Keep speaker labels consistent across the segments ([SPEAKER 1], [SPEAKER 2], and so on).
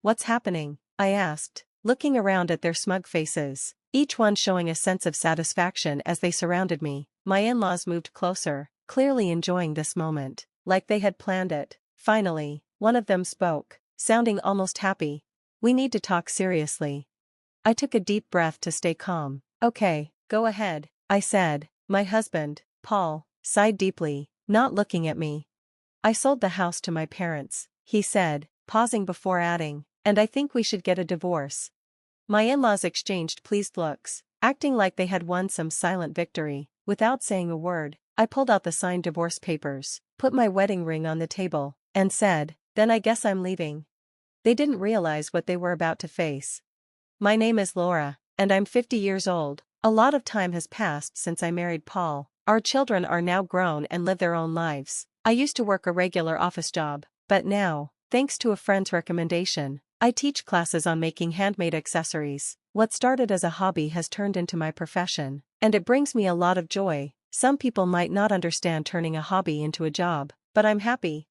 [SPEAKER 1] What's happening? I asked, looking around at their smug faces, each one showing a sense of satisfaction as they surrounded me. My in-laws moved closer, clearly enjoying this moment, like they had planned it. Finally, one of them spoke, sounding almost happy. We need to talk seriously. I took a deep breath to stay calm. Okay, go ahead, I said. My husband, Paul, sighed deeply, not looking at me. I sold the house to my parents, he said, pausing before adding, and I think we should get a divorce. My in-laws exchanged pleased looks, acting like they had won some silent victory. Without saying a word, I pulled out the signed divorce papers, put my wedding ring on the table, and said, then I guess I'm leaving. They didn't realize what they were about to face. My name is Laura, and I'm 50 years old. A lot of time has passed since I married Paul. Our children are now grown and live their own lives. I used to work a regular office job, but now, thanks to a friend's recommendation, I teach classes on making handmade accessories. What started as a hobby has turned into my profession, and it brings me a lot of joy. Some people might not understand turning a hobby into a job, but I'm happy.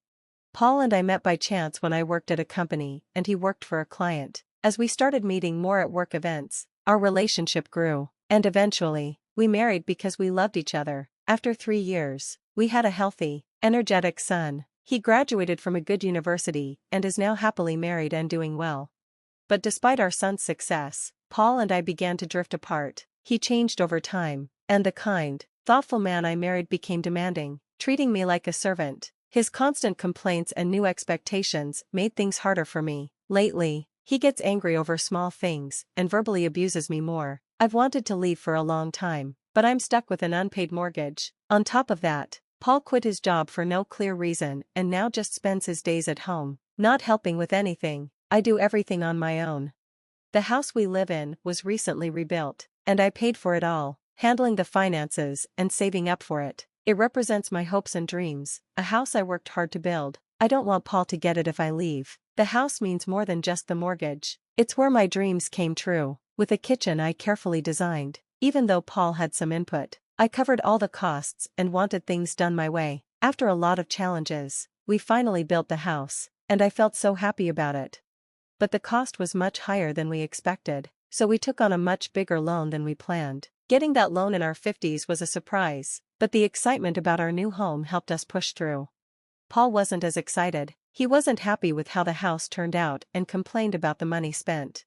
[SPEAKER 1] Paul and I met by chance when I worked at a company and he worked for a client. As we started meeting more at work events, our relationship grew, and eventually, we married because we loved each other. After 3 years, we had a healthy, energetic son. He graduated from a good university and is now happily married and doing well. But despite our son's success, Paul and I began to drift apart. He changed over time, and the kind, thoughtful man I married became demanding, treating me like a servant. His constant complaints and new expectations made things harder for me. Lately, he gets angry over small things and verbally abuses me more. I've wanted to leave for a long time, but I'm stuck with an unpaid mortgage. On top of that, Paul quit his job for no clear reason and now just spends his days at home, not helping with anything. I do everything on my own. The house we live in was recently rebuilt, and I paid for it all, handling the finances and saving up for it. It represents my hopes and dreams, a house I worked hard to build. I don't want Paul to get it if I leave. The house means more than just the mortgage. It's where my dreams came true, with a kitchen I carefully designed. Even though Paul had some input, I covered all the costs and wanted things done my way. After a lot of challenges, we finally built the house, and I felt so happy about it. But the cost was much higher than we expected, so we took on a much bigger loan than we planned. Getting that loan in our 50s was a surprise, but the excitement about our new home helped us push through. Paul wasn't as excited. He wasn't happy with how the house turned out and complained about the money spent.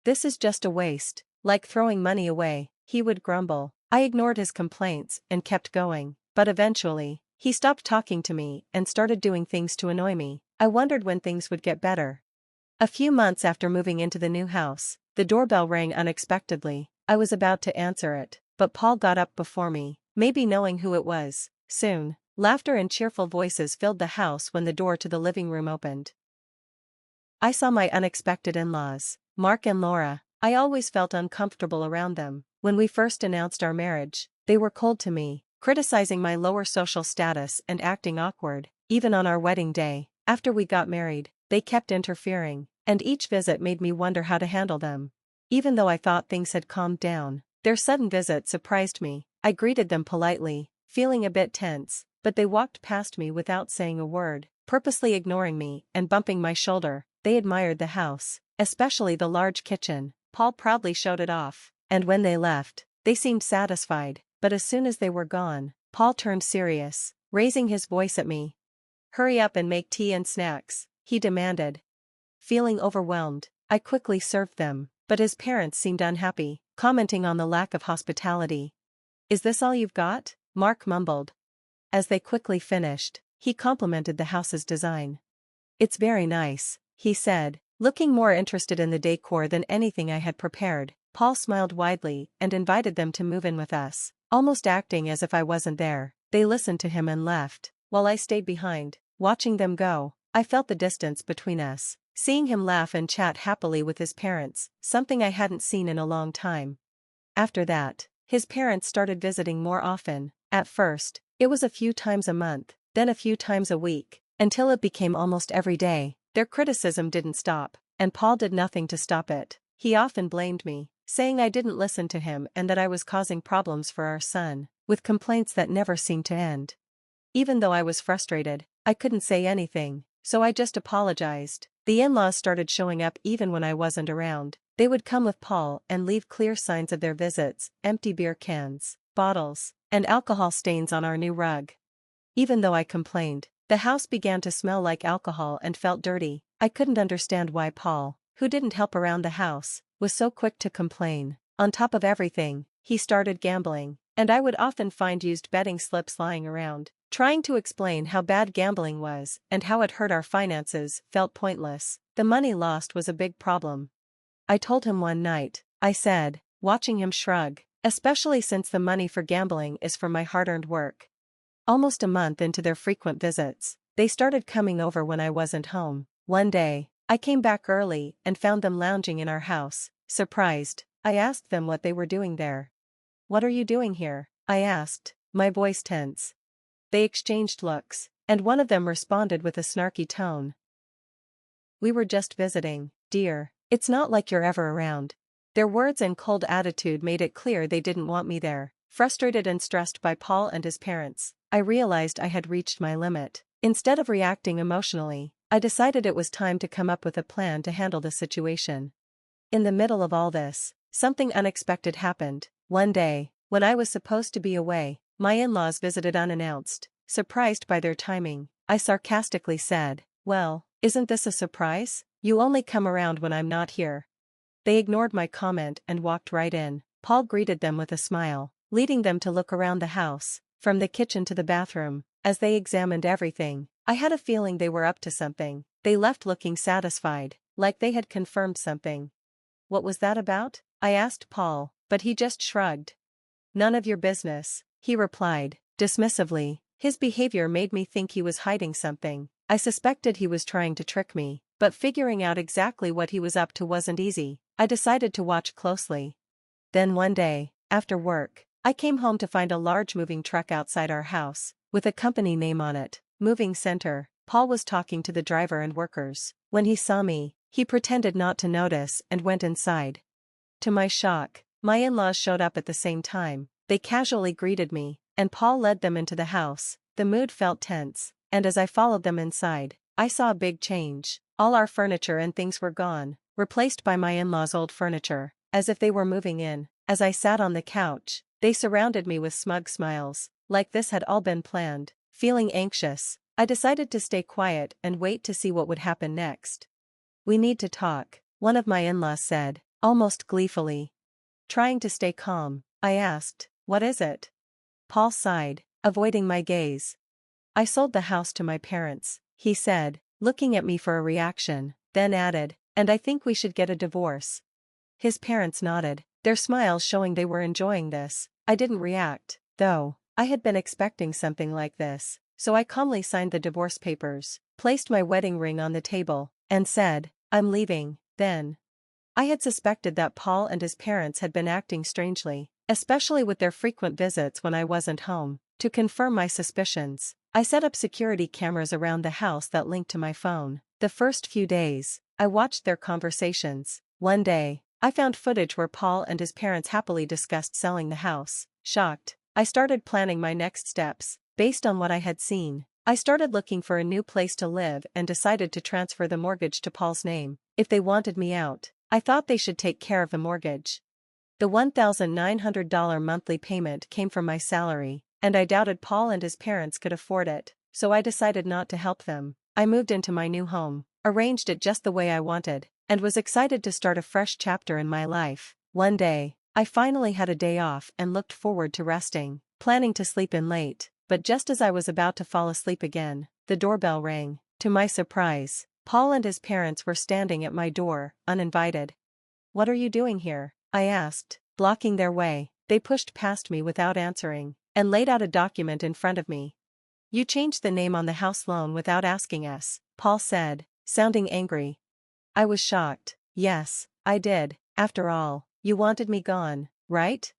[SPEAKER 1] This is just a waste, like throwing money away, he would grumble. I ignored his complaints and kept going, but eventually, he stopped talking to me and started doing things to annoy me. I wondered when things would get better. A few months after moving into the new house, the doorbell rang unexpectedly. I was about to answer it, but Paul got up before me, maybe knowing who it was. Soon, laughter and cheerful voices filled the house when the door to the living room opened. I saw my unexpected in-laws, Mark and Laura. I always felt uncomfortable around them. When we first announced our marriage, they were cold to me, criticizing my lower social status and acting awkward. Even on our wedding day, after we got married, they kept interfering, and each visit made me wonder how to handle them. Even though I thought things had calmed down, their sudden visit surprised me. I greeted them politely, feeling a bit tense, but they walked past me without saying a word, purposely ignoring me and bumping my shoulder. They admired the house, especially the large kitchen. Paul proudly showed it off, and when they left, they seemed satisfied. But as soon as they were gone, Paul turned serious, raising his voice at me. "Hurry up and make tea and snacks," he demanded. Feeling overwhelmed, I quickly served them, but his parents seemed unhappy, commenting on the lack of hospitality. "Is this all you've got?" Mark mumbled. As they quickly finished, he complimented the house's design. "It's very nice," he said, looking more interested in the decor than anything I had prepared. Paul smiled widely and invited them to move in with us, almost acting as if I wasn't there. They listened to him and left, while I stayed behind, watching them go. I felt the distance between us, seeing him laugh and chat happily with his parents, something I hadn't seen in a long time. After that, his parents started visiting more often. At first, it was a few times a month, then a few times a week, until it became almost every day. Their criticism didn't stop, and Paul did nothing to stop it. He often blamed me, saying I didn't listen to him and that I was causing problems for our son, with complaints that never seemed to end. Even though I was frustrated, I couldn't say anything. so I just apologized. The in-laws started showing up even when I wasn't around. They would come with Paul and leave clear signs of their visits: empty beer cans, bottles, and alcohol stains on our new rug. Even though I complained, the house began to smell like alcohol and felt dirty. I couldn't understand why Paul, who didn't help around the house, was so quick to complain. On top of everything, he started gambling, and I would often find used betting slips lying around. Trying to explain how bad gambling was and how it hurt our finances felt pointless. The money lost was a big problem. I told him one night, I said, watching him shrug, especially since the money for gambling is from my hard-earned work. Almost a month into their frequent visits, they started coming over when I wasn't home. One day, I came back early and found them lounging in our house. Surprised, I asked them what they were doing there. "What are you doing here?" I asked, my voice tense. They exchanged looks, and one of them responded with a snarky tone. "We were just visiting, dear. It's not like you're ever around." Their words and cold attitude made it clear they didn't want me there. Frustrated and stressed by Paul and his parents, I realized I had reached my limit. Instead of reacting emotionally, I decided it was time to come up with a plan to handle the situation. In the middle of all this, something unexpected happened. One day, when I was supposed to be away, my in-laws visited unannounced. Surprised by their timing, I sarcastically said, "Well, isn't this a surprise? You only come around when I'm not here." They ignored my comment and walked right in. Paul greeted them with a smile, leading them to look around the house, from the kitchen to the bathroom. As they examined everything, I had a feeling they were up to something. They left looking satisfied, like they had confirmed something. "What was that about?" I asked Paul, but he just shrugged. "None of your business," he replied, dismissively. His behavior made me think he was hiding something. I suspected he was trying to trick me, but figuring out exactly what he was up to wasn't easy. I decided to watch closely. Then one day, after work, I came home to find a large moving truck outside our house, with a company name on it, Moving Center. Paul was talking to the driver and workers. When he saw me, he pretended not to notice and went inside. To my shock, my in-laws showed up at the same time. They casually greeted me, and Paul led them into the house. The mood felt tense, and as I followed them inside, I saw a big change. All our furniture and things were gone, replaced by my in-laws' old furniture, as if they were moving in. As I sat on the couch, they surrounded me with smug smiles, like this had all been planned. Feeling anxious, I decided to stay quiet and wait to see what would happen next. "We need to talk," one of my in-laws said, almost gleefully. Trying to stay calm, I asked, "What is it?" Paul sighed, avoiding my gaze. "I sold the house to my parents," he said, looking at me for a reaction, then added, "and I think we should get a divorce." His parents nodded, their smiles showing they were enjoying this. I didn't react, though. I had been expecting something like this, so I calmly signed the divorce papers, placed my wedding ring on the table, and said, "I'm leaving." Then, I had suspected that Paul and his parents had been acting strangely, especially with their frequent visits when I wasn't home. To confirm my suspicions, I set up security cameras around the house that linked to my phone. The first few days, I watched their conversations. One day, I found footage where Paul and his parents happily discussed selling the house. Shocked, I started planning my next steps. Based on what I had seen, I started looking for a new place to live and decided to transfer the mortgage to Paul's name. If they wanted me out, I thought they should take care of the mortgage. The $1,900 monthly payment came from my salary, and I doubted Paul and his parents could afford it, so I decided not to help them. I moved into my new home, arranged it just the way I wanted, and was excited to start a fresh chapter in my life. One day, I finally had a day off and looked forward to resting, planning to sleep in late, but just as I was about to fall asleep again, the doorbell rang. To my surprise, Paul and his parents were standing at my door, uninvited. "What are you doing here?" I asked, blocking their way. They pushed past me without answering, and laid out a document in front of me. "You changed the name on the house loan without asking us," Paul said, sounding angry. I was shocked. "Yes, I did. After all, you wanted me gone, right?"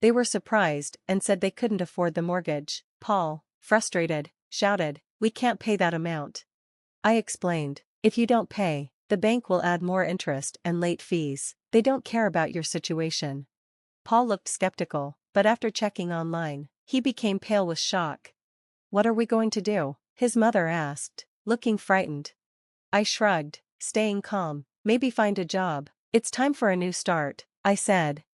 [SPEAKER 1] They were surprised and said they couldn't afford the mortgage. Paul, frustrated, shouted, "We can't pay that amount." I explained, "If you don't pay, the bank will add more interest and late fees. They don't care about your situation." Paul looked skeptical, but after checking online, he became pale with shock. "What are we going to do?" his mother asked. looking frightened. I shrugged, staying calm. Maybe find a job. It's time for a new start, I said.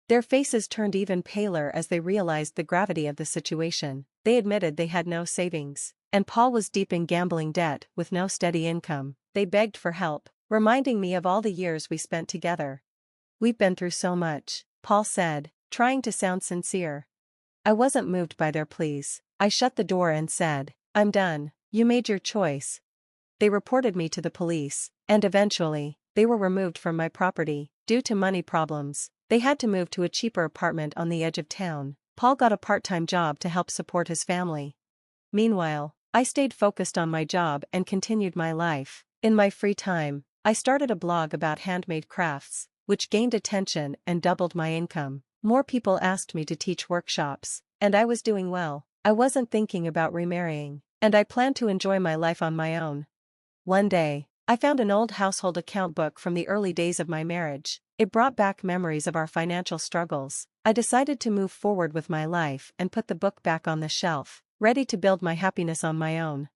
[SPEAKER 1] Their faces turned even paler as they realized the gravity of the situation. They admitted they had no savings, and Paul was deep in gambling debt with no steady income. They begged for help, reminding me of all the years we spent together. We've been through so much, Paul said, trying to sound sincere. I wasn't moved by their pleas. I shut the door and said, I'm done. You made your choice. They reported me to the police, and eventually, they were removed from my property. Due to money problems, they had to move to a cheaper apartment on the edge of town. Paul got a part-time job to help support his family. Meanwhile, I stayed focused on my job and continued my life. In my free time, I started a blog about handmade crafts, which gained attention and doubled my income. More people asked me to teach workshops, and I was doing well. I wasn't thinking about remarrying, and I planned to enjoy my life on my own. One day, I found an old household account book from the early days of my marriage. It brought back memories of our financial struggles. I decided to move forward with my life and put the book back on the shelf, ready to build my happiness on my own.